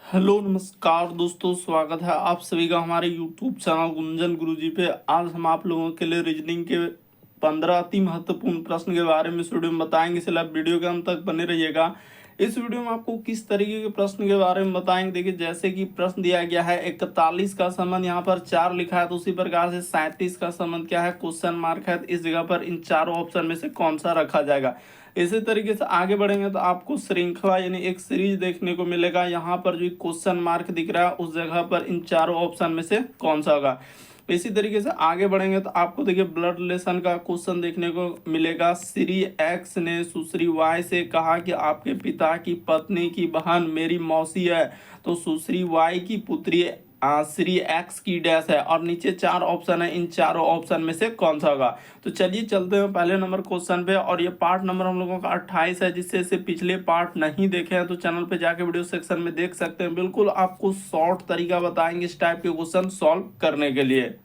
Hello नमस्कार दोस्तों, स्वागत है आप सभी का हमारे यूट्यूब चैनल गुंजन गुरुजी पे। आज हम आप लोगों के लिए रीजनिंग के 15 अति महत्वपूर्ण प्रश्न के बारे में इस वीडियो में बताएंगे, इसलिए आप वीडियो के अंत तक बने रहिएगा। इस वीडियो में आपको किस तरीके के प्रश्न के बारे में बताएंगे। देखिए, जैसे कि प्रश्न दिया गया है 41 का संबंध यहाँ पर 4 लिखा है, तो उसी प्रकार से 37 का संबंध क्या है, क्वेश्चन मार्क है। तो इस जगह पर इन चारों ऑप्शन में से कौन सा रखा जाएगा। इसी तरीके से आगे बढ़ेंगे तो आपको श्रृंखला यानी एक सीरीज देखने को मिलेगा। यहाँ पर जो क्वेश्चन मार्क दिख रहा है उस जगह पर इन चारों ऑप्शन में से कौन सा होगा। इसी तरीके से आगे बढ़ेंगे तो आपको देखिए ब्लड रिलेशन का क्वेश्चन देखने को मिलेगा। श्री एक्स ने सुश्री वाई से कहा कि आपके पिता की पत्नी की बहन मेरी मौसी है, तो सुश्री वाई की पुत्री श्री एक्स की डैश है, और नीचे 4 ऑप्शन है, इन चारों ऑप्शन में से कौन सा होगा। तो चलिए चलते हैं पहले नंबर क्वेश्चन पे। और ये पार्ट नंबर हम लोगों का 28 है, जिससे से पिछले पार्ट नहीं देखे हैं तो चैनल पे जाके वीडियो सेक्शन में देख सकते हैं। बिल्कुल आपको शॉर्ट तरीका बताएंगे इस टाइप के क्वेश्चन सॉल्व करने के लिए।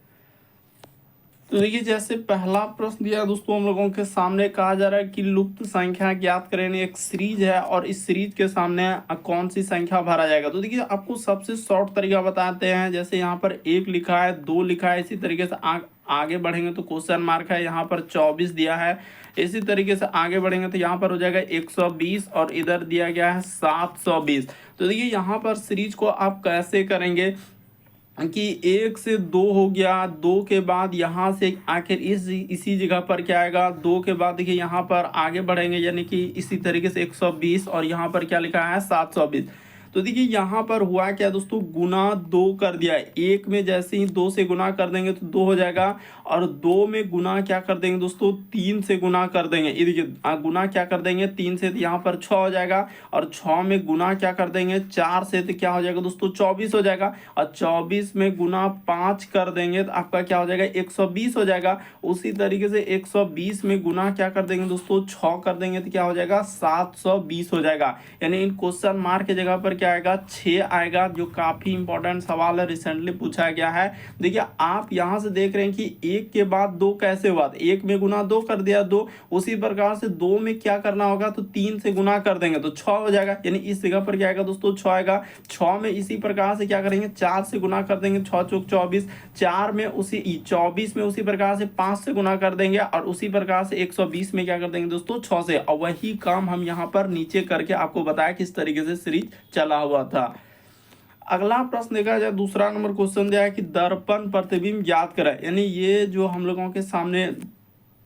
तो देखिए, जैसे पहला प्रश्न दिया दोस्तों हम लोगों के सामने, कहा जा रहा है कि लुप्त संख्या ज्ञात करें। एक सीरीज है और इस सीरीज के सामने कौन सी संख्या भरा जाएगा। तो देखिए, आपको सबसे शॉर्ट तरीका बताते हैं। जैसे यहाँ पर 1 लिखा है, 2 लिखा है, इसी तरीके से आगे बढ़ेंगे तो क्वेश्चन मार्क है, यहाँ पर 24 दिया है। इसी तरीके से आगे बढ़ेंगे तो यहाँ पर हो जाएगा 120 और इधर दिया गया है 720। तो देखिए, यहाँ पर सीरीज को आप कैसे करेंगे कि 1 से 2 हो गया, 2 के बाद यहाँ से आखिर इसी जगह पर क्या आएगा, 2 के बाद देखिए यहाँ पर आगे बढ़ेंगे, यानी कि इसी तरीके से 120 और यहाँ पर क्या लिखा है 720। तो देखिए यहाँ पर हुआ क्या दोस्तों, गुना 2 कर दिया है। 1 में जैसे ही 2 से गुना कर देंगे तो 2 हो जाएगा, और 2 में गुना क्या कर देंगे दोस्तों, 3 से गुना कर देंगे। ये देखिए गुना क्या कर देंगे 3 से, तो यहाँ पर 6 हो जाएगा, और 6 में गुना क्या कर देंगे 4 से, तो क्या हो जाएगा दोस्तों 24 हो जाएगा, और 24 में गुना 5 कर देंगे तो आपका क्या हो जाएगा 120 हो जाएगा। उसी तरीके से 120 में गुना क्या कर देंगे दोस्तों 6 कर देंगे तो क्या हो जाएगा 720 हो जाएगा। यानी इन क्वेश्चन मार्क की जगह पर क्या आएगा 6 आएगा, जो काफी इंपॉर्टेंट सवाल है, रिसेंटली पूछा गया है। देखिए आप यहां से देख रहे हैं कि 1 के बाद 2 कैसे हुआ, 1 में गुना 2 कर दिया 2, उसी प्रकार से 2 में क्या करना होगा, तो 3 से गुना कर देंगे तो 6 हो जाएगा। यानी इस जगह पर क्या आएगा दोस्तों 6 आएगा। 6 में इसी प्रकार से क्या करेंगे 4 से गुना कर देंगे, 6 चौक 24, 4 में उसी 24 में उसी प्रकार से 5 से गुना कर देंगे, और उसी प्रकार से 120 में क्या कर देंगे दोस्तों 6 से। और वही काम हम यहाँ पर नीचे करके आपको बताया किस तरीके से सीरीज चला हुआ था। अगला प्रश्न देखा जाए, दूसरा नंबर क्वेश्चन दिया है कि दर्पण प्रतिबिंब ज्ञात करें। यानी ये जो हम लोगों के सामने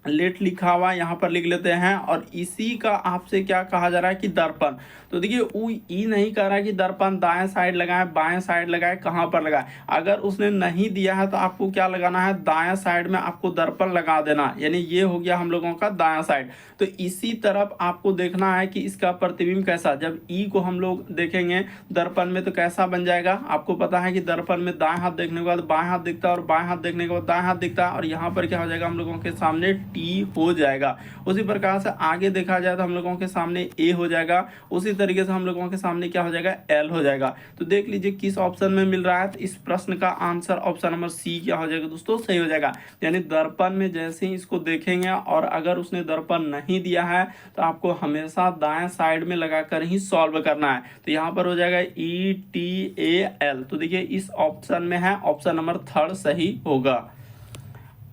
लेट लिखा हुआ यहाँ पर लिख लेते हैं, और इसी का आपसे क्या कहा जा रहा है कि दर्पण। तो देखिए वो ई नहीं कह रहा है कि दर्पण दाएं साइड लगाए बाएं साइड लगाए, कहाँ पर लगाए। अगर उसने नहीं दिया है तो आपको क्या लगाना है, दाएं साइड में आपको दर्पण लगा देना, यानी ये हो गया हम लोगों का दायां साइड। तो इसी तरफ आपको देखना है कि इसका प्रतिबिंब कैसा, जब ई को हम लोग देखेंगे दर्पण में तो कैसा बन जाएगा। आपको पता है कि दर्पण में दाएं हाथ देखने के बाद बाएं हाथ दिखता है, और बाएं हाथ देखने के बाद दाएं हाथ दिखता है, और यहाँ पर क्या हो जाएगा हम लोगों के सामने टी हो जाएगा। उसी प्रकार से आगे देखा जाए तो हम लोगों के सामने ए हो जाएगा, उसी तरीके से हम लोगों के सामने क्या हो जाएगा एल हो जाएगा। तो देख लीजिए किस ऑप्शन में मिल रहा है, तो इस प्रश्न का आंसर ऑप्शन नंबर सी क्या हो जाएगा दोस्तों, सही हो जाएगा। यानी दर्पण में जैसे ही इसको देखेंगे और अगर उसने दर्पण नहीं दिया है तो आपको हमेशा दाएं साइड में लगाकर ही सॉल्व करना है। तो यहाँ पर हो जाएगा ई टी ए एल। तो देखिए इस ऑप्शन में है, ऑप्शन नंबर 3 सही होगा।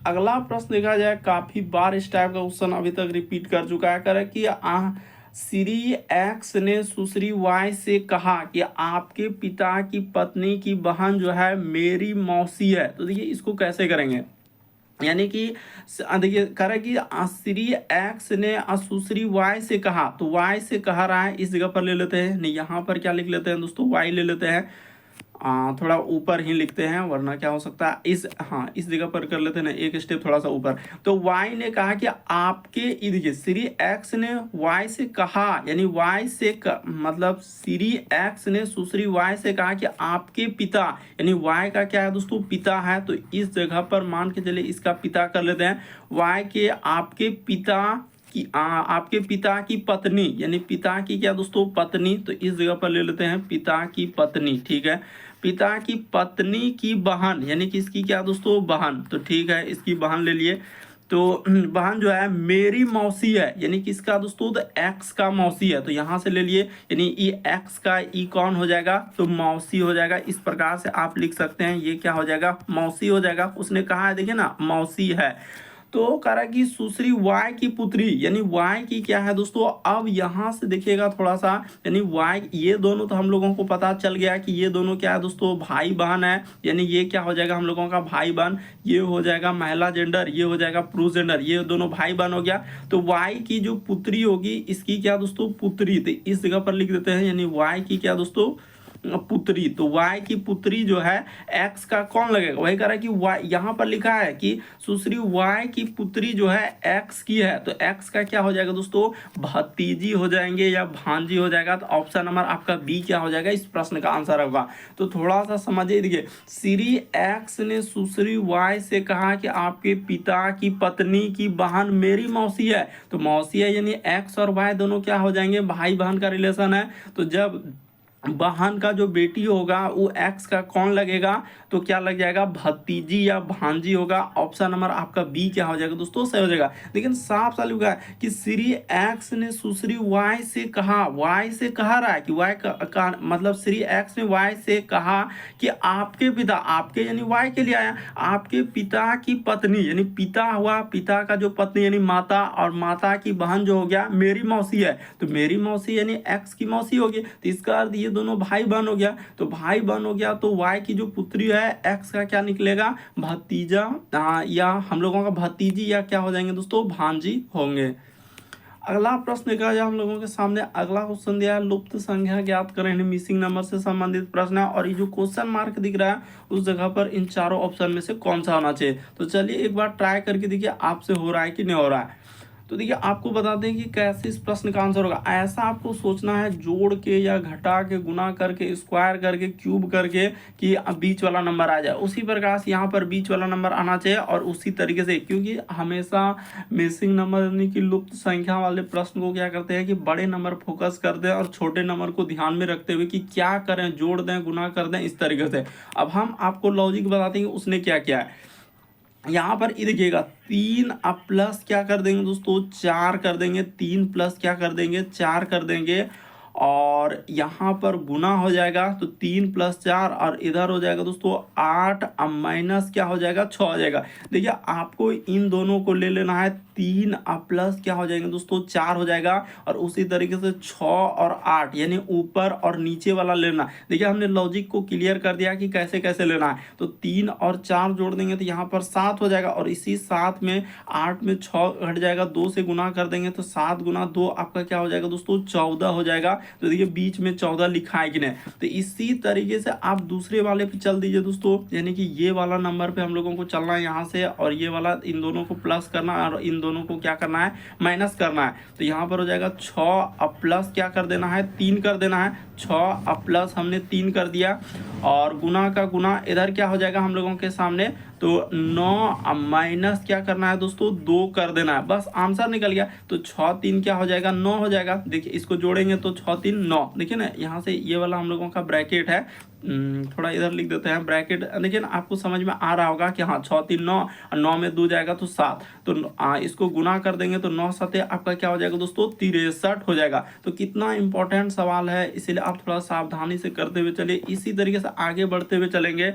अगला प्रश्न देखा जाए, काफी बार इस टाइप का क्वेश्चन अभी तक रिपीट कर चुका है। करे कि श्री एक्स ने सुश्री वाई से कहा कि आपके पिता की पत्नी की बहन जो है मेरी मौसी है। तो देखिए इसको कैसे करेंगे, यानी कि देखिए करे कि श्री एक्स ने सुश्री वाई से कहा, तो वाई से कह रहा है, इस जगह पर ले लेते हैं, नहीं यहाँ पर क्या लिख लेते हैं दोस्तों वाई ले लेते हैं, थोड़ा ऊपर ही लिखते हैं वरना क्या हो सकता है इस जगह पर कर लेते हैं ना, एक स्टेप थोड़ा सा ऊपर। तो वाई ने कहा कि आपके, देखिए श्री एक्स ने वाई से कहा, यानी वाई से मतलब श्री एक्स ने सुश्री वाई से कहा कि आपके पिता, यानी वाई का क्या है दोस्तों पिता है, तो इस जगह पर मान के चले इसका पिता कर लेते हैं, वाई के आपके पिता कि आपके पिता की पत्नी, यानी पिता की क्या दोस्तों पत्नी, तो इस जगह पर ले लेते हैं पिता की पत्नी, ठीक है। पिता की पत्नी की बहन, यानी कि इसकी क्या दोस्तों बहन, तो ठीक है इसकी बहन ले लिए। तो बहन जो है मेरी मौसी है, यानी किसका दोस्तों, तो एक्स का मौसी है, तो यहाँ से ले लिए, यानी ई एक्स का ई कौन हो जाएगा, तो मौसी हो जाएगा। इस प्रकार से आप लिख सकते हैं, ये क्या हो जाएगा, मौसी हो जाएगा। उसने कहा है, देखिए ना, मौसी है। तो कह रहा है कि सुश्री वाई की पुत्री, यानी वाई की क्या है दोस्तों, अब यहाँ से देखिएगा थोड़ा सा, यानी वाई, ये दोनों तो हम लोगों को पता चल गया कि ये दोनों क्या है दोस्तों, भाई बहन है, यानी ये क्या हो जाएगा हम लोगों का भाई बहन, ये हो जाएगा महिला जेंडर, ये हो जाएगा पुरुष जेंडर, ये दोनों भाई बहन हो गया। तो वाई की जो पुत्री होगी, इसकी क्या दोस्तों, पुत्री, तो इस जगह पर लिख देते हैं, यानी वाई की क्या दोस्तों, पुत्री। तो y की पुत्री जो है x का कौन लगेगा, वही कह रहा है कि y, यहाँ पर लिखा है कि सुश्री y की पुत्री जो है x की है, तो x का क्या हो जाएगा दोस्तों, भतीजी हो जाएंगे या भांजी हो जाएगा। तो ऑप्शन नंबर आपका बी क्या हो जाएगा, इस प्रश्न का आंसर होगा। तो थोड़ा सा समझिए, देखिए, श्री x ने सुश्री y से कहा कि आपके पिता की पत्नी की बहन मेरी मौसी है, तो मौसी है यानी x और y दोनों क्या हो जाएंगे, भाई बहन का रिलेशन है। तो जब बहन का जो बेटी होगा वो एक्स का कौन लगेगा, तो क्या लग जाएगा, भतीजी या भांजी होगा। ऑप्शन नंबर आपका बी क्या हो जाएगा दोस्तों, सही हो जाएगा। लेकिन साफ साफ लिखा है कि श्री एक्स ने सुश्री वाई से कहा, वाई से कहा रहा है कि वाई का मतलब श्री एक्स ने वाई से कहा कि आपके पिता, आपके यानी वाई के लिए आया, आपके पिता की पत्नी, यानी पिता हुआ, पिता का जो पत्नी यानी माता, और माता की बहन जो हो गया मेरी मौसी है, तो मेरी मौसी यानी एक्स की मौसी होगी। तो इसका अर्थ ये दोनों भाई बहन हो गया, तो भाई बहन हो गया, तो वाई की जो पुत्री है एक्स का क्या निकलेगा, भतीजा, या हम लोगों का भतीजी या क्या हो जाएंगे दोस्तों, भांजी होंगे। अगला प्रश्न का जो हम लोगों के सामने अगला क्वेश्चन दिया है, लुप्त संख्या ज्ञात करें, मिसिंग नंबर से संबंधित प्रश्न है, और ये जो क्वेश्चन मार्क दिख रहा है उस जगह पर इन चारों ऑप्शन में से कौन सा होना चाहिए। तो चलिए एक बार ट्राई करके देखिए आपसे हो रहा है कि नहीं हो रहा है। तो देखिए आपको बता दें कि कैसे इस प्रश्न का आंसर होगा। ऐसा आपको सोचना है, जोड़ के या घटा के, गुना करके, स्क्वायर करके, क्यूब करके, कि बीच वाला नंबर आ जाए। उसी प्रकार से यहाँ पर बीच वाला नंबर आना चाहिए, और उसी तरीके से, क्योंकि हमेशा मिसिंग नंबर यानी कि लुप्त संख्या वाले प्रश्न को क्या करते हैं कि बड़े नंबर फोकस कर दें और छोटे नंबर को ध्यान में रखते हुए कि क्या करें, जोड़ दें, गुना कर दें, इस तरीके से। अब हम आपको लॉजिक बताते हैं कि उसने क्या किया है। यहाँ पर ये देखिएगा, 3 अब प्लस क्या कर देंगे दोस्तों, 4 कर देंगे, 3 प्लस क्या कर देंगे, 4 कर देंगे, और यहाँ पर गुना हो जाएगा, तो 3 प्लस 4, और इधर हो जाएगा दोस्तों 8, अब माइनस क्या हो जाएगा, 6 हो जाएगा। देखिए आपको इन दोनों को ले लेना है, 3 अब प्लस क्या हो जाएंगे दोस्तों, 4 हो जाएगा, और उसी तरीके से 6 और 8 यानी ऊपर और नीचे वाला लेना। देखिए हमने लॉजिक को क्लियर कर दिया कि कैसे कैसे लेना है। तो 3 और 4 जोड़ देंगे तो यहाँ पर 7 हो जाएगा, और इसी 7 में 8 में 6 घट जाएगा, 2 से गुना कर देंगे तो 7 गुना 2 आपका क्या हो जाएगा दोस्तों, 14 हो जाएगा। तो देखिए बीच में 14 लिखा है कि नहीं। तो इसी तरीके से आप दूसरे वाले पे चल दीजिए दोस्तों, यानी कि ये वाला नंबर पे हम लोगों को चलना है यहाँ से, और ये वाला इन दोनों को प्लस करना है, और इन दोनों को क्या करना है, माइनस करना है। तो यहाँ पर हो जाएगा 6 अब प्लस क्या कर देना है, 3 कर देना है, 6 अब प्लस हमने 3 कर दिया, और गुना का गुना इधर क्या हो जाएगा हम लोगों के सामने, तो 9 अब माइनस क्या करना है दोस्तों, 2 कर देना है, बस आंसर निकल गया। तो 6 3 क्या हो जाएगा, 9 हो जाएगा। देखिए इसको जोड़ेंगे तो 6 3 9, देखिए ना यहाँ से ये वाला हम लोगों का ब्रैकेट है, थोड़ा इधर लिख देते हैं ब्रैकेट, देखिए ना आपको समझ में आ रहा होगा कि हाँ 6 3 9, और 9 में 2 जाएगा तो 7, तो इसको गुना कर देंगे तो 9 7 आपका क्या हो जाएगा दोस्तों, 63 हो जाएगा। तो कितना इंपॉर्टेंट सवाल है, इसीलिए आप थोड़ा सावधानी से करते हुए चलिए, इसी तरीके से आगे बढ़ते हुए चलेंगे।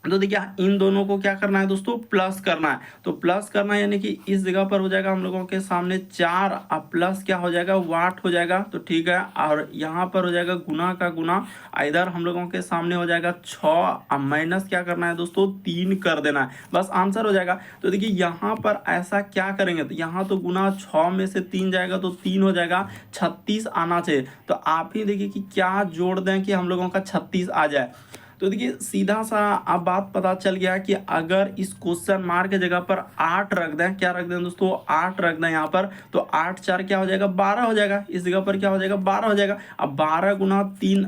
तो देखिए इन दोनों को क्या करना है दोस्तों, प्लस करना है। तो प्लस करना है यानी कि इस जगह पर हो जाएगा हम लोगों के सामने 4, अब प्लस क्या हो जाएगा, वाट हो जाएगा, तो ठीक है। और यहाँ पर हो जाएगा गुना का गुना, इधर हम लोगों के सामने हो जाएगा 6, अब माइनस क्या करना है दोस्तों, 3 कर देना है, बस आंसर हो जाएगा। तो देखिए यहाँ पर ऐसा क्या करेंगे, तो यहाँ तो गुना 6 में से 3 जाएगा तो 3 हो जाएगा, 36 आना चाहिए। तो आप ही देखिए कि क्या जोड़ दें कि हम लोगों का 36 आ जाए। तो देखिए सीधा सा अब बात पता चल गया कि अगर इस क्वेश्चन मार्क के जगह पर 8 रख दें, क्या रख दें दोस्तों, 8 रख दें यहाँ पर, तो 8 4 क्या हो जाएगा, 12 हो जाएगा। इस जगह पर क्या हो जाएगा, 12 हो जाएगा। अब 12 गुना 3,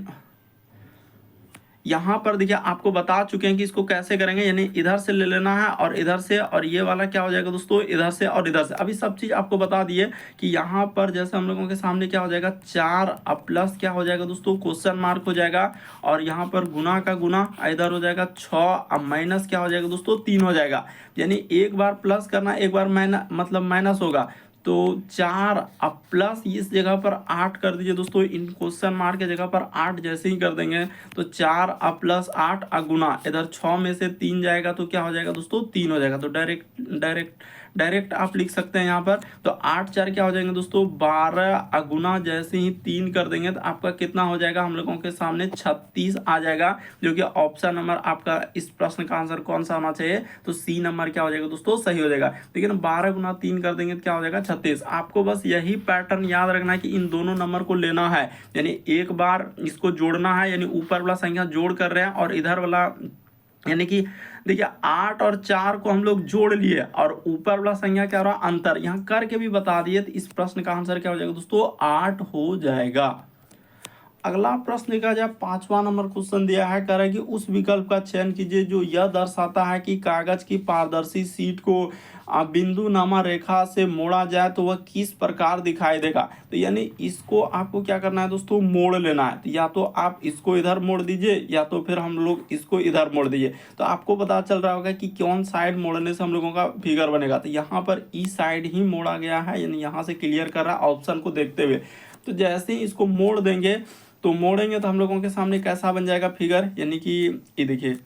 यहाँ पर देखिए आपको बता चुके हैं कि इसको कैसे करेंगे, यानी इधर से ले लेना है और इधर से, और ये वाला क्या हो जाएगा दोस्तों, इधर से और इधर से। अभी सब चीज़ आपको बता दिए कि यहाँ पर जैसे हम लोगों के सामने क्या हो जाएगा, 4 अब प्लस क्या हो जाएगा दोस्तों, क्वेश्चन मार्क हो जाएगा, और यहाँ पर गुना का गुना इधर हो जाएगा 6, अब माइनस क्या हो जाएगा दोस्तों, 3 हो जाएगा। यानी एक बार प्लस करना, एक बार माइनस, मतलब माइनस होगा। तो 4 अब प्लस इस जगह पर 8 कर दीजिए दोस्तों, इन क्वेश्चन मार्क के जगह पर 8 जैसे ही कर देंगे तो 4 अब प्लस 8 अगुना, इधर 6 में से 3 जाएगा तो क्या हो जाएगा दोस्तों, 3 हो जाएगा। तो डायरेक्ट आप लिख सकते हैं यहाँ पर। तो 8 4 क्या हो जाएंगे दोस्तों, 12 अगुना, जैसे ही 3 कर देंगे तो आपका कितना हो जाएगा, हम लोगों के सामने 36 आ जाएगा, जो कि ऑप्शन नंबर आपका इस प्रश्न का आंसर कौन सा होना चाहिए, तो सी नंबर क्या हो जाएगा दोस्तों, सही हो जाएगा। लेकिन 12 गुना 3 कर देंगे तो क्या हो जाएगा, 36। आपको बस यही पैटर्न याद रखना है कि इन दोनों नंबर को लेना है, यानी एक बार इसको जोड़ना है, यानी ऊपर वाला संख्या जोड़ कर रहे हैं, और इधर वाला यानी कि देखिए 8 और 4 को हम लोग जोड़ लिए, और ऊपर वाला संख्या क्या हो रहा, अंतर, यहाँ करके भी बता दिए, तो इस प्रश्न का आंसर क्या हो जाएगा दोस्तों, 8 हो जाएगा। अगला प्रश्न देखा जाए, 5वां नंबर क्वेश्चन दिया है, कह रहा है कि उस विकल्प का चयन कीजिए जो यह दर्शाता है कि कागज की पारदर्शी शीट को बिंदु नामा रेखा से मोड़ा जाए तो वह किस प्रकार दिखाई देगा। तो यानी इसको आपको क्या करना है दोस्तों, मोड़ लेना है। तो या तो आप इसको इधर मोड़ दीजिए, या तो फिर हम लोग इसको इधर मोड़ दीजिए। तो आपको पता चल रहा होगा कि कौन साइड मोड़ने से हम लोगों का फिगर बनेगा। तो यहाँ पर ई साइड ही मोड़ा गया है, यानी यहाँ से क्लियर कर रहा है ऑप्शन को देखते हुए। तो जैसे ही इसको मोड़ देंगे, तो मोड़ेंगे तो हम लोगों के सामने कैसा बन जाएगा फिगर, यानी कि ये देखिए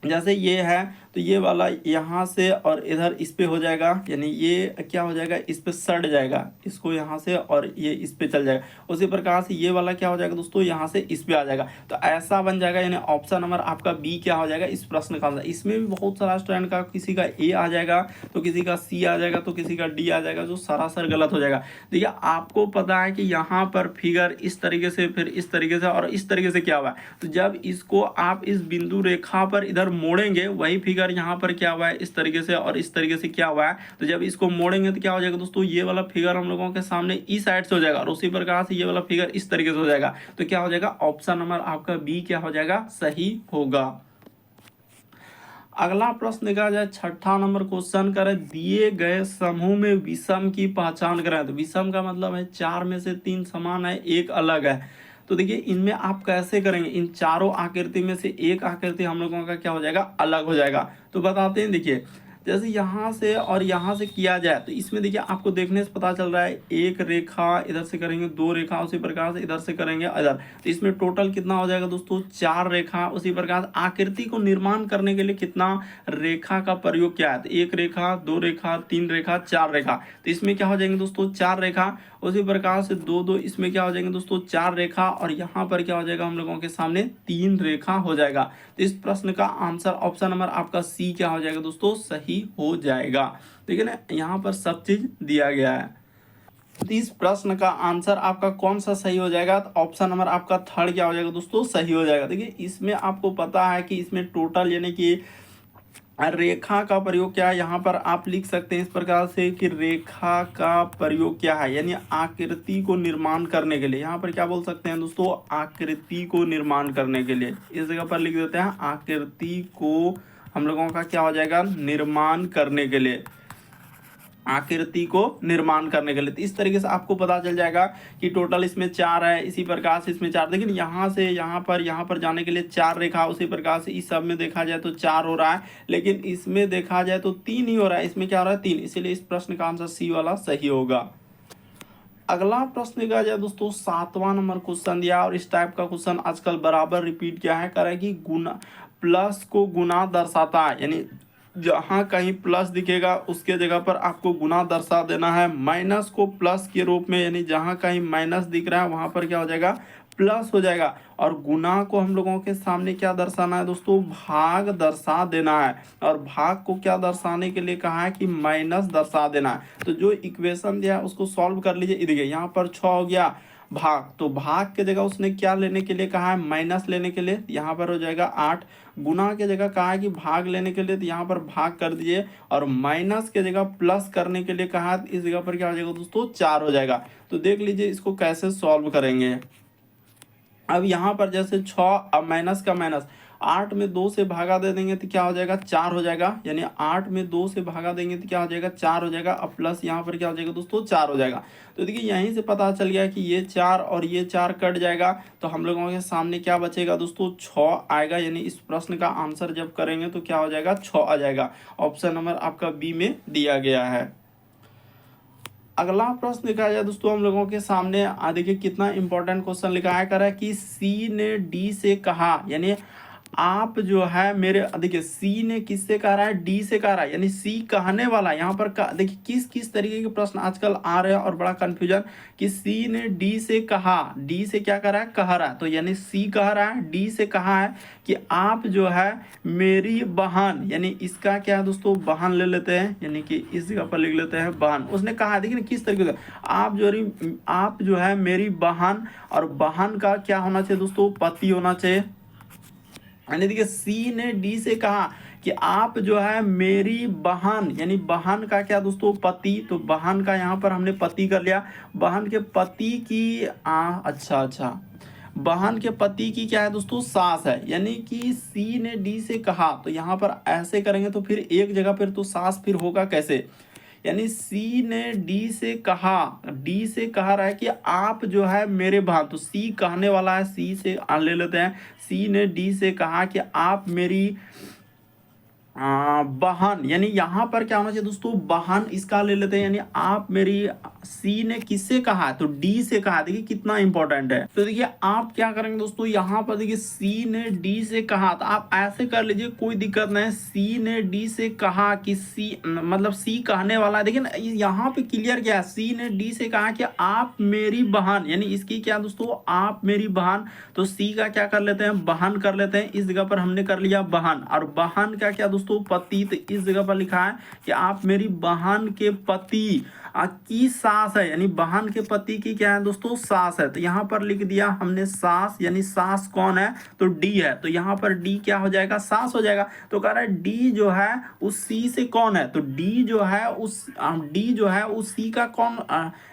जैसे ये है, तो ये वाला यहाँ से और इधर इस पे हो जाएगा, यानी ये क्या हो जाएगा, इस पे सट जाएगा, इसको यहाँ से और ये इस पे चल जाएगा। उसी प्रकार से ये वाला क्या हो जाएगा दोस्तों, यहाँ से इस पे आ जाएगा। तो ऐसा बन जाएगा, यानी ऑप्शन नंबर आपका बी क्या हो जाएगा इस प्रश्न का आंसर। इसमें भी बहुत सारा स्टूडेंट का, किसी का ए आ जाएगा, तो किसी का सी आ जाएगा, तो किसी का डी आ जाएगा, जो सरासर गलत हो जाएगा। देखिए आपको पता है कि यहाँ पर फिगर इस तरीके से, फिर इस तरीके से और इस तरीके से क्या हुआ है। तो जब इसको आप इस बिंदु रेखा पर इधर मोड़ेंगे, वही फिगर यहाँ पर क्या हुआ है, इस तरीके से और इस तरीके से क्या हुआ है। तो जब इसको मोड़ेंगे तो क्या हो जाएगा दोस्तों, ये वाला फिगर हम लोगों के सामने इस साइड से हो जाएगा, और उसी प्रकार से ये वाला फिगर इस तरीके से हो जाएगा। तो क्या हो जाएगा, ऑप्शन नंबर आपका बी क्या हो जाएगा, सही होगा। अगला प्रश्न देखा जाए, 6वां नंबर क्वेश्चन करें, दिए गए समूह में विषम की पहचान करें। तो विषम का मतलब है 4 में से 3 समान है, एक अलग है। तो देखिए इनमें आप कैसे करेंगे, इन चारों आकृति में से एक आकृति हम लोगों का क्या हो जाएगा, अलग हो जाएगा। तो बताते हैं, देखिए जैसे यहाँ से और यहाँ से किया जाए, तो इसमें देखिए आपको देखने से पता चल रहा है, एक रेखा इधर से करेंगे, 2 रेखा उसी प्रकार से इधर से करेंगे इधर, तो इसमें टोटल कितना हो जाएगा दोस्तों, 4 रेखा। उसी प्रकार से आकृति को निर्माण करने के लिए कितना रेखा का प्रयोग किया है, तो 1 रेखा, 2 रेखा, 3 रेखा, 4 रेखा। तो इसमें क्या हो जाएंगे दोस्तों, 4 रेखा। उसी प्रकार से 2 2 इसमें क्या हो जाएंगे दोस्तों, 4 रेखा, और यहाँ पर क्या हो जाएगा हम लोगों के सामने 3 रेखा हो जाएगा। तो इस प्रश्न का आंसर ऑप्शन नंबर आपका सी क्या हो जाएगा दोस्तों, सही हो जाएगा। ठीक है ना, यहाँ पर सब चीज दिया गया है। तो इस प्रश्न का आंसर आपका कौन सा सही हो जाएगा, तो ऑप्शन नंबर आपका थर्ड क्या हो जाएगा दोस्तों, सही हो जाएगा। देखिए इसमें आपको पता है कि इसमें टोटल यानी कि रेखा का प्रयोग क्या है, यहाँ पर आप लिख सकते हैं इस प्रकार से कि रेखा का प्रयोग क्या है, यानी आकृति को निर्माण करने के लिए। यहाँ पर क्या बोल सकते हैं दोस्तों, आकृति को निर्माण करने के लिए, इस जगह पर लिख देते हैं आकृति को हम लोगों का क्या हो जाएगा, निर्माण करने के लिए, आकृति को निर्माण करने के लिए। तो इस तरीके से आपको पता चल जाएगा कि टोटल इसमें 4 है, इसी प्रकार से इसमें 4, लेकिन यहाँ से यहाँ पर जाने के लिए 4 रेखा, उसी प्रकार से इस सब में देखा जाए तो 4 हो रहा है, लेकिन इसमें देखा जाए तो 3 ही हो रहा है। इसमें क्या हो रहा है, 3, इसीलिए इस प्रश्न का आंसर सी वाला सही होगा। अगला प्रश्न देखा जाए दोस्तों, 7वां नंबर क्वेश्चन दिया, और इस टाइप का क्वेश्चन आजकल बराबर रिपीट किया है, कह कि गुना प्लस को गुना दर्शाता है, यानी जहाँ कहीं प्लस दिखेगा उसके जगह पर आपको गुना दर्शा देना है, माइनस को प्लस के रूप में, यानी जहाँ कहीं माइनस दिख रहा है वहाँ पर क्या हो जाएगा, प्लस हो जाएगा। और गुना को हम लोगों के सामने क्या दर्शाना है दोस्तों, भाग दर्शा देना है, और भाग को क्या दर्शाने के लिए कहा है कि माइनस दर्शा देना है। तो जो इक्वेशन दिया है उसको सॉल्व कर लीजिए। देखिए यहाँ पर 6 हो गया भाग, तो भाग के जगह उसने क्या लेने के लिए कहा है, माइनस लेने के लिए, यहाँ पर हो जाएगा 8। गुना के जगह कहा है कि भाग लेने के लिए, तो यहाँ पर भाग कर दीजिए, और माइनस के जगह प्लस करने के लिए कहा है, इस जगह पर क्या हो जाएगा दोस्तों, 4 हो जाएगा। तो देख लीजिए इसको कैसे सॉल्व करेंगे। अब यहाँ पर जैसे 6, अब माइनस का माइनस, 8 में 2 से भागा दे देंगे तो क्या हो जाएगा 4 हो जाएगा, यानी 8 में 2 से भागा देंगे तो क्या हो जाएगा 4 हो जाएगा। अब प्लस यहाँ पर क्या हो जाएगा दोस्तों 4 हो जाएगा। तो देखिए यहीं से पता चल गया कि ये 4 और ये 4 कट जाएगा, तो हम लोगों के सामने क्या बचेगा दोस्तों 6 आएगा, यानी इस प्रश्न का आंसर जब करेंगे तो क्या हो जाएगा 6 आ जाएगा। ऑप्शन नंबर आपका बी में दिया गया है। अगला प्रश्न लिखा जाए दोस्तों हम लोगों के सामने, देखिए कितना इंपॉर्टेंट क्वेश्चन लिखा है, कह रहा है कि सी ने डी से कहा, यानी आप जो है मेरे, देखिए सी ने किससे कह रहा है, डी से कह रहा है, यानी सी कहने वाला यहाँ पर देखिए किस किस तरीके के प्रश्न आजकल आ रहे हैं और बड़ा कंफ्यूजन, कि सी ने डी से कहा, डी से क्या कर रहा है कह रहा है, तो यानी सी कह रहा है, डी से कहा है कि आप जो है मेरी बहन, यानी इसका क्या है दोस्तों बहन ले लेते हैं, यानी कि इस जगह पर लिख लेते हैं बहन। उसने कहा है, देखिए किस तरीके से, आप जो है मेरी बहन, और बहन का क्या होना चाहिए दोस्तों पति होना चाहिए। यानी देखिए सी ने डी से कहा कि आप जो है मेरी बहन, यानी बहन का क्या दोस्तों पति, तो बहन का यहाँ पर हमने पति कर लिया, बहन के पति की अच्छा बहन के पति की क्या है दोस्तों सास है, यानी कि सी ने डी से कहा, तो यहाँ पर ऐसे करेंगे तो फिर एक जगह पर तो सास फिर होगा कैसे, यानी सी ने डी से कहा, डी से कह रहा है कि आप जो है मेरे बहन, तो सी कहने वाला है, सी से ले लेते हैं, सी ने डी से कहा कि आप मेरी बहन, यानी यहाँ पर क्या होना चाहिए दोस्तों बहन, इसका ले लेते हैं, यानी आप मेरी, सी ने किससे कहा, तो डी से कहा। देखिए कितना इंपॉर्टेंट है, तो देखिए आप क्या करेंगे दोस्तों, यहाँ पर देखिए सी ने डी से कहा, तो आप ऐसे कर लीजिए कोई दिक्कत नहीं, सी ने डी से कहा कि सी मतलब सी कहने वाला है, देखिए ना यहाँ पे क्लियर क्या है, सी ने डी से कहा कि आप मेरी बहन, यानी इसकी क्या दोस्तों आप मेरी बहन, तो सी का क्या कर लेते हैं बहन कर लेते हैं, इस जगह पर हमने कर लिया बहन, और बहन का क्या दोस्तों पति, तो इस जगह पर लिखा है कि आप मेरी बहन के पति की सास है, यानी बहन के पति की क्या है दोस्तों सास है, तो यहाँ पर लिख दिया हमने सास, यानी सास कौन है तो डी है, तो यहाँ पर डी क्या हो जाएगा सास हो जाएगा। तो कह रहा है डी जो है उस सी से कौन है, तो डी जो है उस सी का कौन,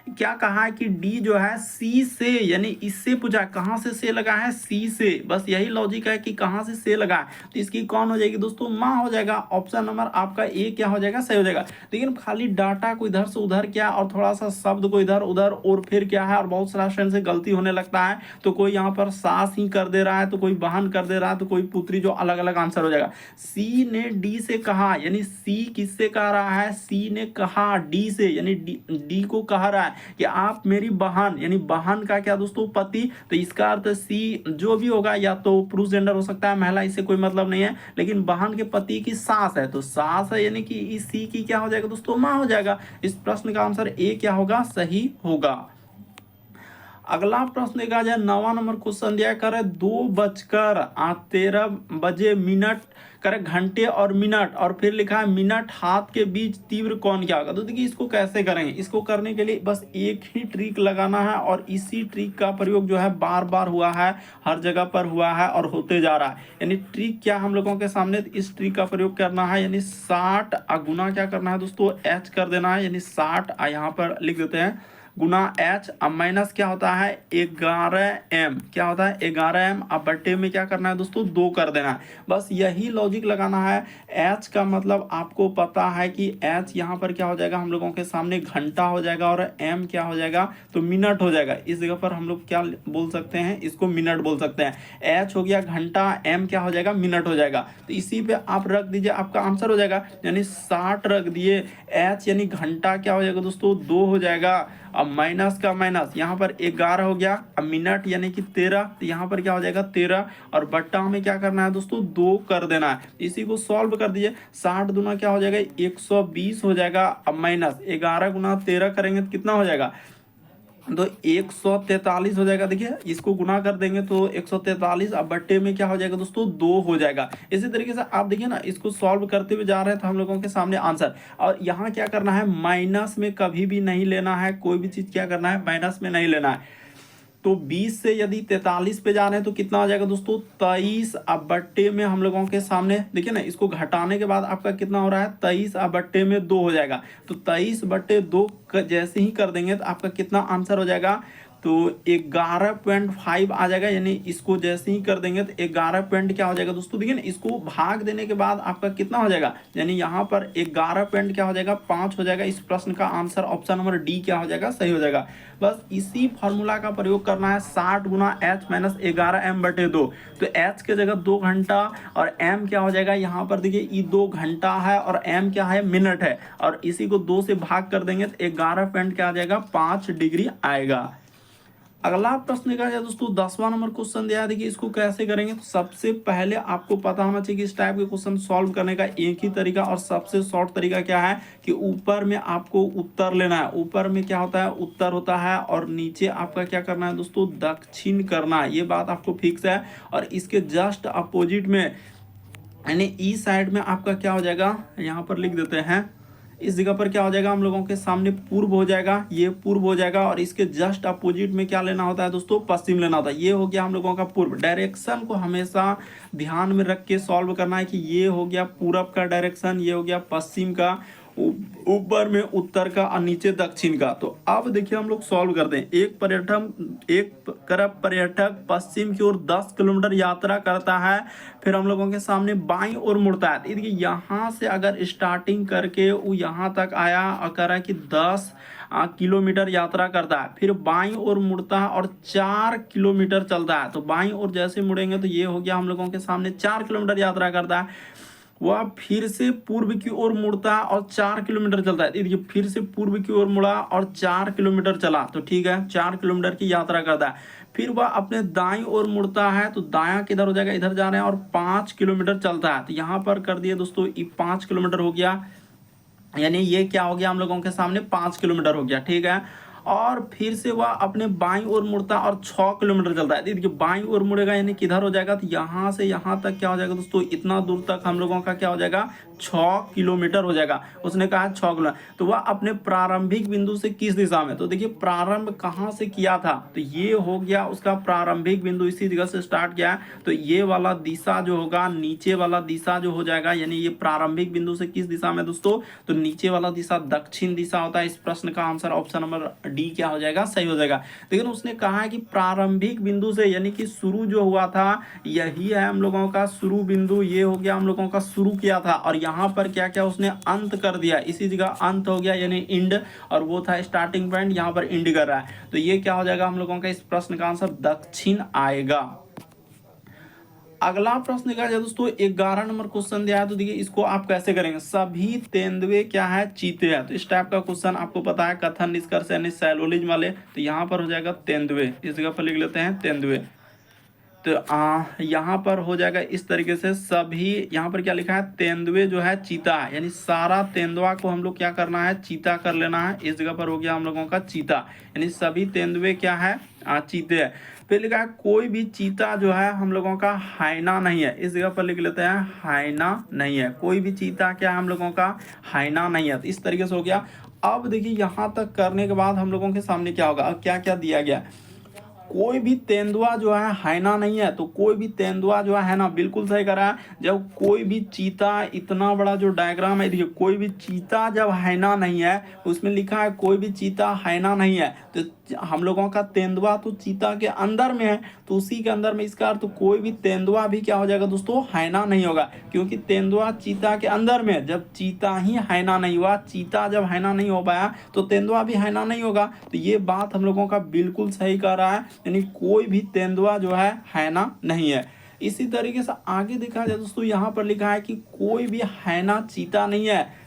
क्या कहा है कि डी जो है सी से, यानी इससे पूछा कहाँ से लगा है सी से, बस यही लॉजिक है कि कहाँ से लगा है, तो इसकी कौन हो जाएगी दोस्तों माँ हो जाएगा। ऑप्शन नंबर आपका ए क्या हो जाएगा सही हो जाएगा। लेकिन खाली डाटा को इधर से उधर क्या और थोड़ा सा शब्द को इधर उधर और फिर क्या है, और बहुत सारा स्टूडेंट से गलती होने लगता है, तो कोई यहाँ पर सास ही कर दे रहा है, तो कोई बहन कर दे रहा है, तो कोई पुत्री, जो अलग अलग आंसर हो जाएगा। सी ने डी से कहा, यानी सी किससे कह रहा है, सी ने कहा डी से, यानी डी को कह रहा है कि आप मेरी बहन, यानी बहन का क्या दोस्तों पति, तो इसका अर्थ सी जो भी होगा या तो पुरुष जेंडर हो सकता है, महिला, इससे कोई मतलब नहीं है, लेकिन बहन के पति की सास है, तो सास है, यानी कि इस सी की क्या हो जाएगा दोस्तों माँ हो जाएगा। इस प्रश्न का आंसर ए क्या होगा सही होगा। अगला प्रश्न देखा जाए 9वां नंबर क्वेश्चन दिया करे 2:13 करे घंटे और मिनट, और फिर लिखा है मिनट हाथ के बीच तीव्र कौन क्या होगा। तो देखिए इसको कैसे करेंगे, इसको करने के लिए बस एक ही ट्रिक लगाना है, और इसी ट्रिक का प्रयोग जो है बार बार हुआ है, हर जगह पर हुआ है और होते जा रहा है। यानी ट्रिक क्या हम लोगों के सामने, इस ट्रिक का प्रयोग करना है, यानी 60 गुना क्या करना है दोस्तों एच कर देना है, यानी 60 यहाँ पर लिख देते हैं गुना एच, अब माइनस क्या होता है 11m, क्या होता है 11m, अब बट्टे में क्या करना है दोस्तों 2 कर देना है, बस यही लॉजिक लगाना है। एच का मतलब आपको पता है कि एच यहाँ पर क्या हो जाएगा हम लोगों के सामने घंटा हो जाएगा, और एम क्या हो जाएगा तो मिनट हो जाएगा। इस जगह पर हम लोग क्या बोल सकते हैं, इसको मिनट बोल सकते हैं। एच हो गया घंटा, एम क्या हो जाएगा मिनट हो जाएगा, तो इसी पे आप रख दीजिए, आपका आंसर हो जाएगा, यानी 60 रख दिए, एच यानी घंटा क्या हो जाएगा दोस्तों 2 हो जाएगा, अब माइनस का माइनस यहाँ पर 11 हो गया, अब मिनट यानी कि 13, तो यहाँ पर क्या हो जाएगा 13, और बट्टा हमें क्या करना है दोस्तों 2 कर देना है। इसी को सॉल्व कर दीजिए, 60 दूना क्या हो जाएगा 120 हो जाएगा, अब माइनस 11 गुना 13 करेंगे तो कितना हो जाएगा तो 143 हो जाएगा। देखिए इसको गुना कर देंगे तो 143, अब बट्टे में क्या हो जाएगा दोस्तों 2 हो जाएगा। इसी तरीके से आप देखिए ना, इसको सॉल्व करते हुए जा रहे हैं तो हम लोगों के सामने आंसर, और यहाँ क्या करना है माइनस में कभी भी नहीं लेना है, कोई भी चीज़ क्या करना है माइनस में नहीं लेना है। तो 20 से यदि 43 पे जा रहे हैं तो कितना हो जाएगा दोस्तों 23, अब बट्टे में हम लोगों के सामने देखिए ना, इसको घटाने के बाद आपका कितना हो रहा है 23, अब बट्टे में 2 हो जाएगा, तो 23/2 जैसे ही कर देंगे तो आपका कितना आंसर हो जाएगा तो 11.5 आ जाएगा, यानी इसको जैसे ही कर देंगे तो 11 पॉइंट क्या हो जाएगा दोस्तों, देखिए ना इसको भाग देने के बाद आपका कितना हो जाएगा, यानी यहाँ पर 11 पॉइंट क्या हो जाएगा 5 हो जाएगा। इस प्रश्न का आंसर ऑप्शन नंबर डी क्या हो जाएगा, सही हो जाएगा। बस इसी फॉर्मूला का प्रयोग करना है, 60 गुना h माइनस 11m/2। तो h के जगह 2 घंटा और m क्या हो जाएगा, यहाँ पर देखिए ये 2 घंटा है और m क्या है, मिनट है, और इसी को 2 से भाग कर देंगे तो 11 पॉइंट क्या आ जाएगा, 5 डिग्री आएगा। अगला प्रश्न का है दोस्तों 10वां नंबर क्वेश्चन दिया है। देखिए इसको कैसे करेंगे, तो सबसे पहले आपको पता होना चाहिए कि इस टाइप के क्वेश्चन सॉल्व करने का एक ही तरीका और सबसे शॉर्ट तरीका क्या है कि ऊपर में आपको उत्तर लेना है। ऊपर में क्या होता है, उत्तर होता है, और नीचे आपका क्या करना है दोस्तों, दक्षिण करना है। ये बात आपको फिक्स है। और इसके जस्ट अपोजिट में यानी ई साइड में आपका क्या हो जाएगा, यहाँ पर लिख देते हैं, इस जगह पर क्या हो जाएगा, हम लोगों के सामने पूर्व हो जाएगा, ये पूर्व हो जाएगा। और इसके जस्ट अपोजिट में क्या लेना होता है दोस्तों, पश्चिम लेना होता है। ये हो गया हम लोगों का पूर्व। डायरेक्शन को हमेशा ध्यान में रख के सॉल्व करना है कि ये हो गया पूरब का डायरेक्शन, ये हो गया पश्चिम का, ऊपर में उत्तर का और नीचे दक्षिण का। तो अब देखिए हम लोग सॉल्व करते हैं। एक पर्यटक पश्चिम की ओर 10 किलोमीटर यात्रा करता है, फिर हम लोगों के सामने बाईं ओर मुड़ता है। देखिए यहाँ से अगर स्टार्टिंग करके वो यहाँ तक आया और कह रहा है कि 10 किलोमीटर यात्रा करता है, फिर बाईं ओर मुड़ता है और 4 किलोमीटर चलता है। तो बाईं ओर जैसे मुड़ेंगे तो ये हो गया हम लोगों के सामने 4 किलोमीटर यात्रा करता है। वह फिर से पूर्व की ओर मुड़ता है और 4 किलोमीटर चलता है। देखिए फिर से पूर्व की ओर मुड़ा और 4 किलोमीटर चला, तो ठीक है 4 किलोमीटर की यात्रा करता है। फिर वह अपने दाईं ओर मुड़ता है, तो दायां किधर हो जाएगा, इधर जा रहे हैं, और 5 किलोमीटर चलता है। तो यहाँ पर कर दिए दोस्तों, ये 5 किलोमीटर हो गया, यानी ये क्या हो गया हम लोगों के सामने 5 किलोमीटर हो गया, ठीक है। और फिर से वह अपने बाईं ओर मुड़ता और 6 किलोमीटर चलता है। देखिए बाईं ओर मुड़ेगा यानी किधर हो जाएगा, तो यहाँ से यहाँ तक क्या हो जाएगा दोस्तों, इतना दूर तक हम लोगों का क्या हो जाएगा, 6 किलोमीटर हो जाएगा। उसने कहा 6 किलोमीटर। तो वह अपने प्रारंभिक बिंदु से किस दिशा में, तो देखिए प्रारंभ कहाँ से किया था, तो ये हो गया उसका प्रारंभिक बिंदु, इसी जगह से स्टार्ट किया है। तो ये वाला दिशा जो होगा, नीचे वाला दिशा जो हो जाएगा, यानी ये प्रारंभिक बिंदु से किस दिशा में दोस्तों, तो नीचे वाला दिशा दक्षिण दिशा होता है। इस प्रश्न का आंसर ऑप्शन नंबर डी क्या हो जाएगा, सही हो जाएगा। लेकिन उसने कहा है कि प्रारंभिक बिंदु से, यानी कि शुरू जो हुआ था यही है हम लोगों का शुरू बिंदु, ये हो गया हम लोगों का शुरू किया था, और यहाँ पर क्या क्या उसने अंत कर दिया, इसी जगह अंत हो गया यानी इंड, और वो था स्टार्टिंग पॉइंट, यहाँ पर इंड कर रहा है। तो ये क्या हो जाएगा हम लोगों का, इस प्रश्न का आंसर दक्षिण आएगा। अगला प्रश्न क्या है दोस्तों, 11 नंबर क्वेश्चन दिया है। तो देखिए इसको आप कैसे करेंगे, सभी तेंदुए क्या है, चीते हैं। तो इस टाइप का क्वेश्चन आपको पता है, कथन निष्कर्ष यानी सैलोलिज्म वाले। तो यहाँ पर हो जाएगा तेंदुए, इस जगह पर लिख लेते हैं तेंदुए। तो यहाँ पर हो जाएगा इस तरीके से, सभी यहाँ पर क्या लिखा है, तेंदुए जो है चीता है, यानी सारा तेंदुआ को हम लोग क्या करना है, चीता कर लेना है। इस जगह पर हो गया हम लोगों का चीता, यानी सभी तेंदुए क्या है, चीते हैं। फिर लिखा है कोई भी चीता जो है हम लोगों का हाइना नहीं है। इस जगह पर लिख लेते हैं हाइना नहीं है, कोई भी चीता क्या है हम लोगों का हाइना नहीं है। तो इस तरीके से हो गया। अब देखिए यहाँ तक करने के बाद हम लोगों के सामने क्या होगा, अब क्या क्या दिया गया, कोई भी तेंदुआ जो है हाइना नहीं है। तो कोई भी तेंदुआ जो है ना, बिल्कुल सही करा है। जब कोई भी चीता, इतना बड़ा जो डायग्राम है देखिए, कोई भी चीता जब हाइना नहीं है, उसमें लिखा है कोई भी चीता हाइना नहीं है, तो हम लोगों का तेंदुआ तो चीता के अंदर में है, तो उसी के अंदर में इसका अर्थ तो कोई भी तेंदुआ भी क्या हो जाएगा दोस्तों, हाइना नहीं होगा, क्योंकि तेंदुआ चीता के अंदर में, जब चीता ही हाइना नहीं हुआ, चीता जब हाइना नहीं हो पाया तो तेंदुआ भी हाइना नहीं होगा। तो ये बात हम लोगों का बिल्कुल सही कर रहा है, यानी कोई भी तेंदुआ जो है हाइना नहीं है। इसी तरीके से आगे देखा जाए दोस्तों, यहाँ पर लिखा है कि कोई भी हाइना चीता नहीं है।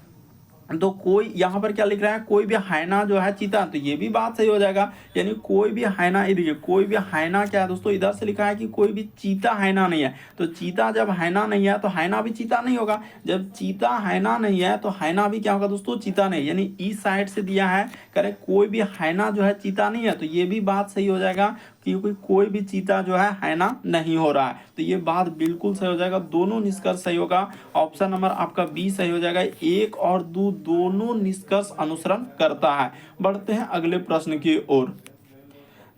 तो कोई यहाँ पर क्या लिख रहा है, कोई भी हाइना जो है चीता, तो ये भी बात सही हो जाएगा, यानी कोई भी हाइना, देखिए कोई भी हाइना क्या है दोस्तों, इधर से लिखा है कि कोई भी चीता हाइना नहीं है। तो चीता जब हाइना नहीं है तो हाइना भी चीता नहीं होगा, जब चीता हाइना नहीं है तो हाइना भी क्या होगा दोस्तों, चीता नहीं। यानी इस साइड से दिया है, करे कोई भी हाइना जो है चीता नहीं है, तो ये भी बात सही हो जाएगा, क्योंकि कोई भी चीता जो है हाइना नहीं हो रहा है। तो ये बात बिल्कुल सही हो जाएगा, दोनों निष्कर्ष सही होगा। ऑप्शन नंबर आपका बी सही हो जाएगा, 1 और 2 दोनों निष्कर्ष अनुसरण करता है। बढ़ते हैं अगले प्रश्न की ओर।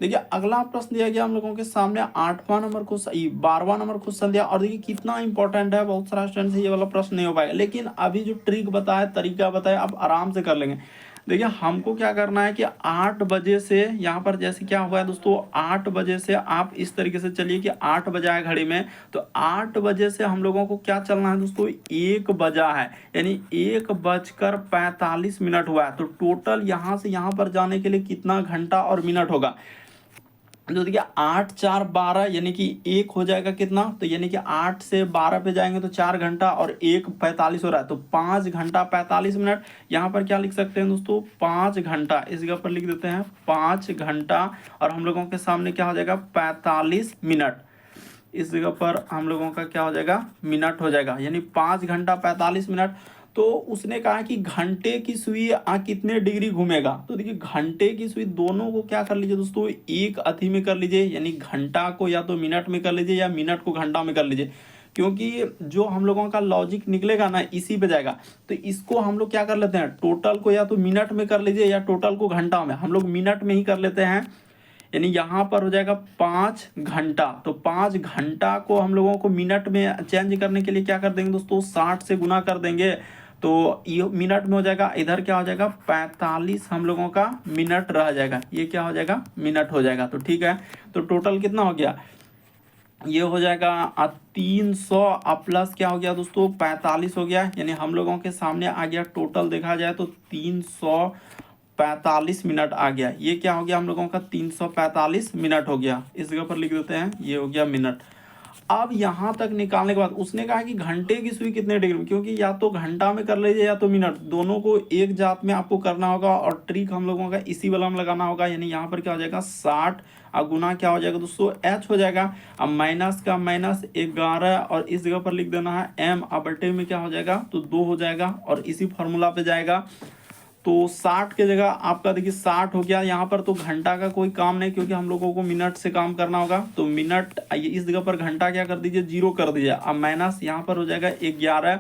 देखिए अगला प्रश्न दिया गया हम लोगों के सामने 8वां नंबर क्वेश्चन, 12वां नंबर क्वेश्चन दिया, और देखिए कितना इंपॉर्टेंट है, बहुत सारा स्टूडेंट से ये वाला प्रश्न नहीं हो पाएगा, लेकिन अभी जो ट्रिक बताया, तरीका बताया, आप आराम से कर लेंगे। देखिए हमको क्या करना है कि 8 बजे से यहाँ पर जैसे क्या हुआ है दोस्तों, 8 बजे से आप इस तरीके से चलिए कि 8 बजा है घड़ी में, तो 8 बजे से हम लोगों को क्या चलना है दोस्तों, 1 बजा है, यानी 1 बजकर 45 मिनट हुआ है। तो टोटल यहाँ से यहाँ पर जाने के लिए कितना घंटा और मिनट होगा, तो देखिए 8 4 12 यानी कि 1 हो जाएगा कितना, तो यानी कि 8 से 12 पे जाएंगे तो 4 घंटा और 1 45 हो रहा है, तो 5 घंटा 45 मिनट। यहाँ पर क्या लिख सकते हैं दोस्तों, 5 घंटा, इस जगह पर लिख देते हैं 5 घंटा, और हम लोगों के सामने क्या हो जाएगा 45 मिनट, इस जगह पर हम लोगों का क्या हो जाएगा, मिनट हो जाएगा, यानी 5 घंटा 45 मिनट। तो उसने कहा कि घंटे की सुई कितने डिग्री घूमेगा, तो देखिए घंटे की सुई दोनों को क्या कर लीजिए दोस्तों, एक अथी में कर लीजिए, यानी घंटा को या तो मिनट में कर लीजिए या मिनट को घंटा में कर लीजिए, क्योंकि जो हम लोगों का लॉजिक निकलेगा ना इसी पे जाएगा। तो इसको हम लोग क्या कर लेते हैं, टोटल को या तो मिनट में कर लीजिए या टोटल को घंटा में, हम लोग मिनट में ही कर लेते हैं, यानी यहाँ पर हो जाएगा 5 घंटा। तो 5 घंटा को हम लोगों को मिनट में चेंज करने के लिए क्या कर देंगे दोस्तों, 60 से गुना कर देंगे, तो ये मिनट में हो जाएगा, इधर क्या हो जाएगा 45 हम लोगों का मिनट रह जाएगा, ये क्या हो जाएगा मिनट हो जाएगा। तो ठीक है, तो टोटल कितना हो गया, ये हो जाएगा 300 प्लस क्या हो गया दोस्तों 45 हो गया, यानी हम लोगों के सामने आ गया टोटल देखा जाए तो 345 मिनट आ गया। ये क्या हो गया हम लोगों का 345 मिनट हो गया, इस जगह पर लिख देते हैं, ये हो गया मिनट। अब यहाँ तक निकालने के बाद उसने कहा कि घंटे की सुई कितने डिग्री में, क्योंकि या तो घंटा में कर लीजिए या तो मिनट, दोनों को एक जात में आपको करना होगा, और ट्रिक हम लोगों का इसी वाला में लगाना होगा, यानी यहाँ पर क्या हो जाएगा 60 और गुना क्या हो जाएगा दोस्तों एच हो जाएगा, अब माइनस का माइनस 11, और इस जगह पर लिख देना है एम, अब बटे में क्या हो जाएगा तो 2 हो जाएगा, और इसी फॉर्मूला पे जाएगा। तो 60 के जगह आपका देखिए 60 हो गया, यहाँ पर तो घंटा का कोई काम नहीं क्योंकि हम लोगों को मिनट से काम करना होगा, तो मिनट इस जगह पर घंटा क्या कर दीजिए 0 कर दीजिए, अब माइनस यहाँ पर हो जाएगा 11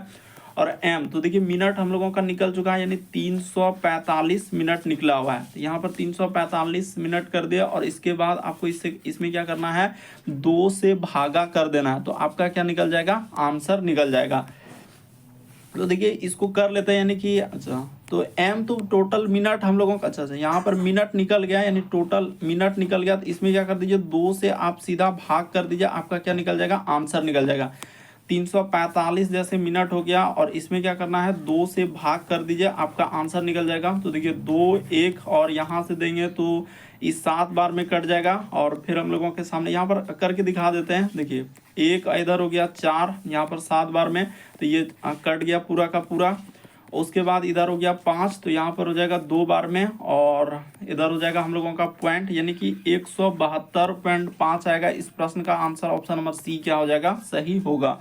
और एम, तो देखिए मिनट हम लोगों का निकल चुका है, यानी 345 मिनट निकला हुआ है, तो यहाँ पर 345 मिनट कर दिया, और इसके बाद आपको इसमें क्या करना है 2 से भागा कर देना है, तो आपका क्या निकल जाएगा आंसर निकल जाएगा। तो देखिए इसको कर लेते हैं, यानी कि अच्छा तो एम तो टोटल मिनट हम लोगों का, अच्छा यहाँ पर मिनट निकल गया, यानी टोटल मिनट निकल गया, तो इसमें क्या कर दीजिए 2 से आप सीधा भाग कर दीजिए, आपका क्या निकल जाएगा आंसर निकल जाएगा। 345 जैसे मिनट हो गया, और इसमें क्या करना है 2 से भाग कर दीजिए, आपका आंसर निकल जाएगा। तो देखिए 2 1 और यहाँ से देंगे तो इस 7 बार में कट जाएगा, और फिर हम लोगों के सामने यहाँ पर करके दिखा देते हैं, देखिए 1 इधर हो गया 4 यहाँ पर 7 बार में, तो ये कट गया पूरा का पूरा। उसके बाद इधर हो गया 5, तो यहाँ पर हो जाएगा 2 बार में, और इधर हो जाएगा हम लोगों का पॉइंट, यानी कि 172.5 आएगा। इस प्रश्न का आंसर ऑप्शन नंबर सी क्या हो जाएगा सही होगा।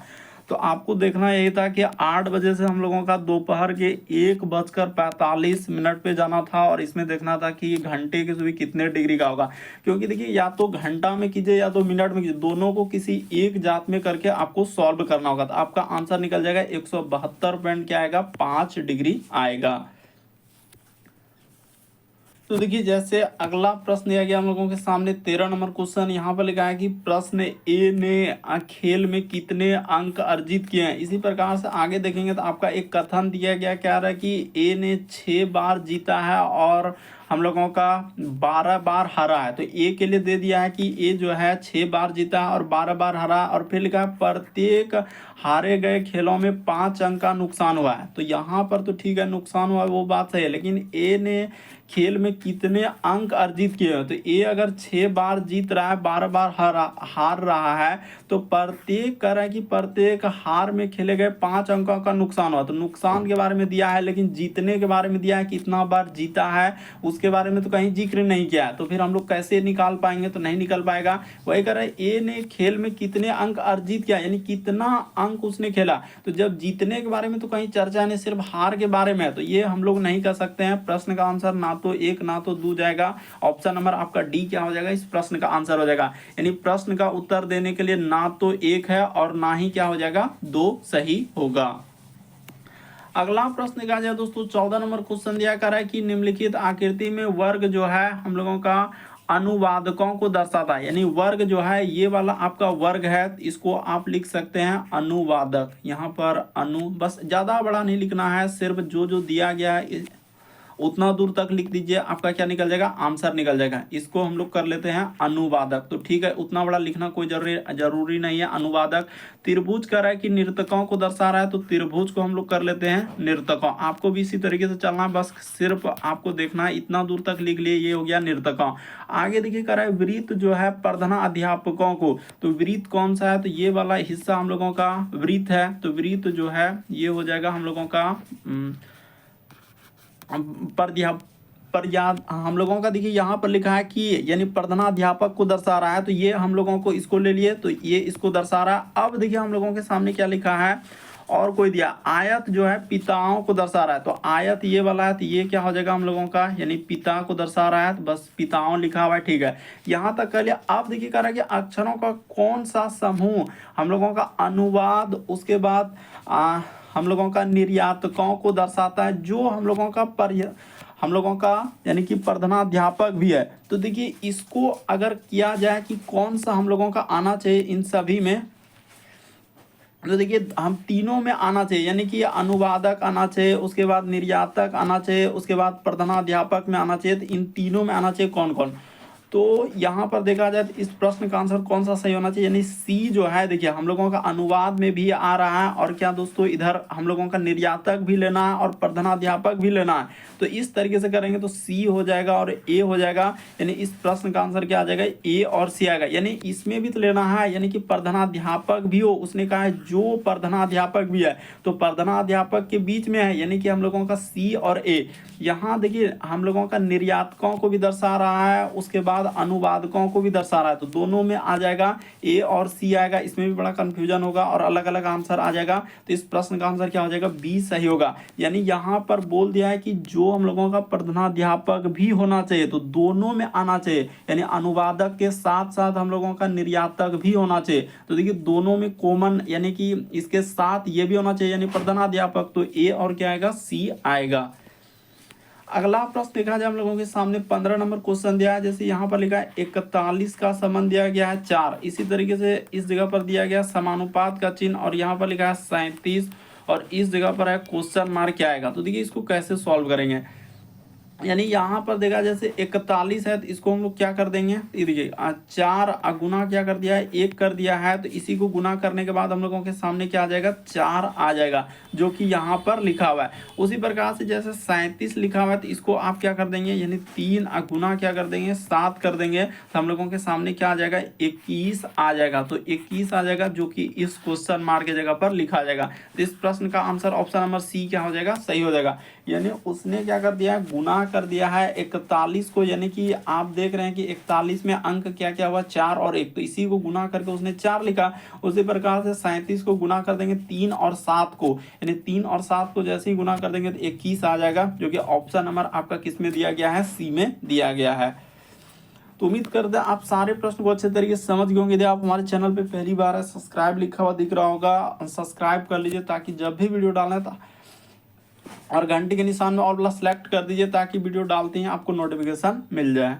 तो आपको देखना यही था कि 8 बजे से हम लोगों का दोपहर के 1 बजकर 45 मिनट पे जाना था, और इसमें देखना था कि घंटे की सुई कितने डिग्री का होगा, क्योंकि देखिए या तो घंटा में कीजिए या तो मिनट में कीजिए, दोनों को किसी एक जात में करके आपको सॉल्व करना होगा, तो आपका आंसर निकल जाएगा 172 क्या आएगा 5 डिग्री आएगा। तो देखिए जैसे अगला प्रश्न दिया गया हम लोगों के सामने 13 नंबर क्वेश्चन, यहाँ पर लिखा है कि प्रश्न ए ने खेल में कितने अंक अर्जित किए हैं। इसी प्रकार से आगे देखेंगे तो आपका एक कथन दिया गया, क्या रहा है कि ए ने 6 बार जीता है और हम लोगों का 12 बार हारा है। तो ए के लिए दे दिया है कि ए जो है 6 बार जीता है और 12 बार हारा, और फिर लिखा है प्रत्येक हारे गए खेलों में 5 अंक का नुकसान हुआ है। तो यहाँ पर तो ठीक है नुकसान हुआ है वो बात सही है, लेकिन ए ने खेल में कितने अंक अर्जित किए हैं। तो ए अगर 6 बार जीत रहा है 12 बार हार रहा है, तो प्रत्येक कह रहा है कि प्रत्येक हार में खेले गए 5 अंकों का नुकसान हुआ। तो नुकसान के बारे में दिया है, लेकिन जीतने के बारे में दिया है कितना बार जीता है उसके बारे में तो कहीं जिक्र नहीं किया है। तो फिर हम लोग कैसे निकाल पाएंगे, तो नहीं निकल पाएगा। वही कह रहा है ए ने खेल में कितने अंक अर्जित किया, यानी कितना अंक उसने खेला। तो जब जीतने के बारे में तो कहीं चर्चा नहीं, सिर्फ हार के बारे में है, तो ये हम लोग नहीं कर सकते हैं। प्रश्न का आंसर ना तो 1 ना तो 2 जाएगा। ऑप्शन नंबर आपका डी क्या हो जाएगा, इस प्रश्न का आंसर हो जाएगा। यानी प्रश्न का उत्तर देने के लिए ना तो 1 है और ना ही क्या हो जाएगा 2 सही होगा। अगला प्रश्न कहा जाए दोस्तों 14 नंबर क्वेश्चन दिया कर रहा है कि निम्नलिखित आकृति में वर्ग जो है हम लोगों का अनुवादकों को दर्शाता है। यानी वर्ग जो है ये वाला आपका वर्ग है, इसको आप लिख सकते हैं अनुवादक। यहाँ पर बस ज्यादा बड़ा नहीं लिखना है, सिर्फ जो जो दिया गया है उतना दूर तक लिख दीजिए, आपका क्या निकल जाएगा, आंसर निकल जाएगा। इसको हम लोग कर लेते हैं अनुवादक। तो ठीक है, उतना बड़ा लिखना कोई जरूरी नहीं है। अनुवादक त्रिभुज कर रहा है कि नर्तकों को दर्शा रहा है, तो त्रिभुज को हम लोग कर लेते हैं नर्तकों। आपको भी इसी तरीके से चलना है, बस सिर्फ आपको देखना है, इतना दूर तक लिख लिए, ये हो गया नर्तकों। आगे देखिए कर रहा है वृत्त जो है प्रधानाध्यापकों को, तो वृत्त कौन सा है, तो ये वाला हिस्सा हम लोगों का वृत्त है। तो वृत्त जो है ये हो जाएगा हम लोगों का हम लोगों का देखिए यहाँ पर लिखा है कि यानी प्रधानाध्यापक को दर्शा रहा है, तो ये हम लोगों को इसको ले लिए, तो ये इसको दर्शा रहा है। अब देखिए हम लोगों के सामने क्या लिखा है, और कोई दिया आयत जो है पिताओं को दर्शा रहा है, तो आयत ये वाला है, तो ये क्या हो जाएगा हम लोगों का, यानी पिता को दर्शा रहा है, तो बस पिताओं लिखा हुआ है। ठीक है, यहाँ तक कर लिया। अब देखिए कह रहा है कि अक्षरों का कौन सा समूह हम लोगों का अनुवाद, उसके बाद हम लोगों का निर्यातकों को दर्शाता है, जो हम लोगों का यानी कि प्रधानाध्यापक भी है। तो देखिए इसको अगर किया जाए कि कौन सा हम लोगों का आना चाहिए इन सभी में, तो देखिए हम तीनों में आना चाहिए, यानी कि अनुवादक आना चाहिए, उसके बाद निर्यातक आना चाहिए, उसके बाद प्रधानाध्यापक में आना चाहिए। तो इन तीनों में आना चाहिए कौन कौन, तो यहाँ पर देखा जाए तो इस प्रश्न का आंसर कौन सा सही होना चाहिए, यानी सी जो है। देखिए हम लोगों का अनुवाद में भी आ रहा है, और क्या दोस्तों इधर हम लोगों का निर्यातक भी लेना है और प्रधानाध्यापक भी लेना है। तो इस तरीके से करेंगे तो सी हो जाएगा और ए हो जाएगा, यानी इस प्रश्न का आंसर क्या आ जाएगा, ए और सी आएगा। यानी इसमें भी तो लेना है, यानी कि प्रधानाध्यापक भी हो, उसने कहा है जो प्रधानाध्यापक भी है, तो प्रधानाध्यापक के बीच में है, यानी कि हम लोगों का सी और ए। यहाँ देखिए हम लोगों का निर्यातकों को भी दर्शा रहा है, उसके बाद अनुवादकों को भी दर्शा रहा है, तो दोनों में आ जाएगा ए और सी आएगा। इसमें भी बड़ा कंफ्यूजन होगा और अलग अलग आंसर आ जाएगा। तो इस प्रश्न का आंसर क्या हो जाएगा, बी सही होगा। यानी यहाँ पर बोल दिया है कि जो हम लोगों का प्रधानाध्यापक भी होना चाहिए, तो दोनों में आना चाहिए, यानी अनुवादक के साथ साथ हम लोगों का निर्यातक भी होना चाहिए। तो देखिए दोनों में कॉमन, यानी कि इसके साथ ये भी होना चाहिए, यानी प्रधानाध्यापक, तो ए और क्या आएगा, सी आएगा। अगला प्रश्न देखा जाए हम लोगों के सामने 15 नंबर क्वेश्चन दिया है। जैसे यहाँ पर लिखा है 41 का संबंध दिया गया है 4, इसी तरीके से इस जगह पर दिया गया समानुपात का चिन्ह, और यहाँ पर लिखा है 37, और इस जगह पर है क्वेश्चन मार्क क्या आएगा। तो देखिए इसको कैसे सॉल्व करेंगे, यानी यहाँ पर देखा जैसे 41 है, तो इसको हम लोग क्या कर देंगे, ये देखिए 4 गुना क्या कर दिया है, 1 कर दिया है, तो इसी को गुना करने के बाद हम लोगों के सामने क्या आ जाएगा, 4 आ जाएगा, जो कि यहाँ पर लिखा हुआ है। उसी प्रकार से जैसे 37 लिखा हुआ है, तो इसको आप क्या कर देंगे, यानी 3 गुना क्या कर देंगे, 7 कर देंगे, तो हम लोगों के सामने क्या आ जाएगा, 21 आ जाएगा। तो 21 आ जाएगा, जो कि इस क्वेश्चन मार्क की जगह पर लिखा जाएगा। तो इस प्रश्न का आंसर ऑप्शन नंबर सी क्या हो जाएगा, सही हो जाएगा। यानी उसने क्या कर दिया है, गुना कर दिया है 41 को, यानी कि आप देख रहे हैं कि 41 में अंक क्या क्या हुआ, 4 और 1, तो इसी को गुना करके उसने 4 लिखा। उसी प्रकार से 37 को गुना कर देंगे 3 और 7 को, यानी 3 और 7 को जैसे ही गुना कर देंगे तो 21 आ जाएगा, जो कि ऑप्शन नंबर आपका किस में दिया गया है, सी में दिया गया है। तो उम्मीद करते हैं आप सारे प्रश्न को अच्छे तरीके से समझ गए होंगे। यदि आप हमारे चैनल पे पहली बार है, सब्सक्राइब लिखा हुआ दिख रहा होगा, सब्सक्राइब कर लीजिए ताकि जब भी वीडियो डालें और घंटी के निशान में ऑल वाला सेलेक्ट कर दीजिए ताकि वीडियो डालते हैं आपको नोटिफिकेशन मिल जाए।